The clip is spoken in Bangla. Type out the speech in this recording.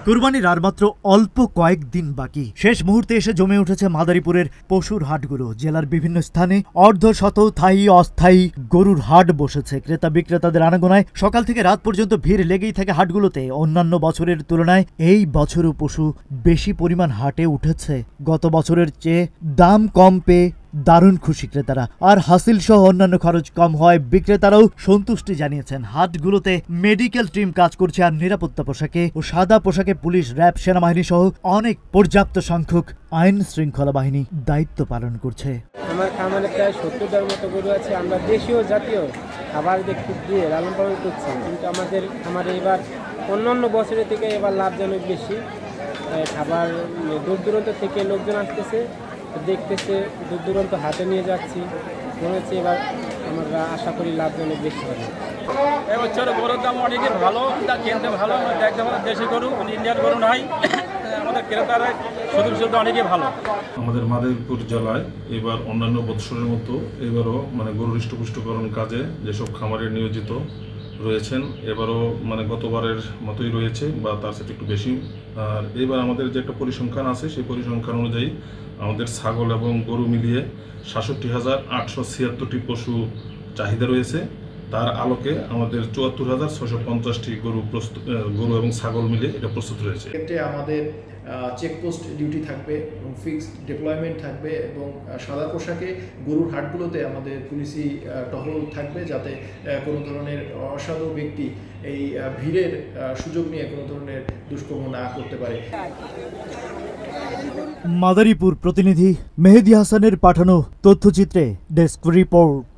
কুরবানির আর মাত্র অল্প কয়েকদিন বাকি। শেষ মুহূর্তে এসে জমে উঠেছে মাদারীপুরের পশুর হাটগুলো। জেলার বিভিন্ন স্থানে অর্ধশত স্থায়ী অস্থায়ী গরুর হাট বসেছে। ক্রেতা বিক্রেতাদের আনাগোনায় সকাল থেকে রাত পর্যন্ত ভিড় লেগেই থাকে হাটগুলোতে। অন্যান্য বছরের তুলনায় এই বছরও পশু বেশি পরিমাণ হাটে উঠেছে। গত বছরের চেয়ে দাম কম পেয়ে দারুণ খুশি ক্রেতারা। আর হাসিল সহ অন্যান্য খরচ কম হয় বিক্রেতারাও সন্তুষ্টি জানিয়েছেন। হাটগুলোতে মেডিকেল টিম কাজ করছে, আর নিরাপত্তা পোশাকে ও সাদা পোশাকে পুলিশ, র্যাব, সেনাবাহিনী সহ অনেক পর্যাপ্ত সংখ্যক আইন শৃঙ্খলা বাহিনী দায়িত্ব পালন করছে। আমার খামারে প্রায় 70টার মতো গরু আছে। আমরা দেশীয় জাতীয় খাবার দিয়ে লালন পালন করছি, কিন্তু আমাদের এবার অন্যান্য বছরের থেকে এবার লাভজনক বেশি। খাবার দূর দূরান্ত থেকে লোকজন আসতেছে, দেখতেছে, দূর দূরান্ত হাটে নিয়ে যাচ্ছি। মনে হচ্ছে এবার আমরা আশা করি লাভজনক বেশি হবে। এবছর গরুর দাম অনেকই ভালো, কিনতে ভালো, দেখতে ভালো, দেশি গরু, ইন্ডিয়ান গরু নাই। আমাদের ক্রেতারা শুধু অনেকই ভালো। আমাদের মাদারীপুর জেলায় এবার অন্যান্য বৎসরের মতো এবারও গরু হৃষ্টপুষ্টকরণ কাজে যেসব খামারে নিয়োজিত রয়েছেন এবারও গতবারের মতোই রয়েছে বা তার সাথে একটু বেশি। আর এবার আমাদের যে একটা পরিসংখ্যান আছে সেই পরিসংখ্যান অনুযায়ী আমাদের ছাগল এবং গরু মিলিয়ে 67,876টি পশু চাহিদা রয়েছে। তার আলোকে আমাদের 74,650টি গরু এবং ছাগল মিলে এটা প্রস্তুত রয়েছে। ক্ষেত্রে আমাদের চেকপোস্ট ডিউটি থাকবে এবং ফিক্সড ডিপ্লয়মেন্ট থাকবে এবং সাদা পোশাকে গরুর হাটগুলোতে আমাদের পুলিশি টহল থাকবে, যাতে কোনো ধরনের অসাধু ব্যক্তি এই ভিড়ের সুযোগ নিয়ে কোনো ধরনের দুষ্কর্ম না করতে পারে। মাদারীপুর প্রতিনিধি মেহেদী হাসানের পাঠানো তথ্যচিত্রে ডেস্ক রিপোর্ট।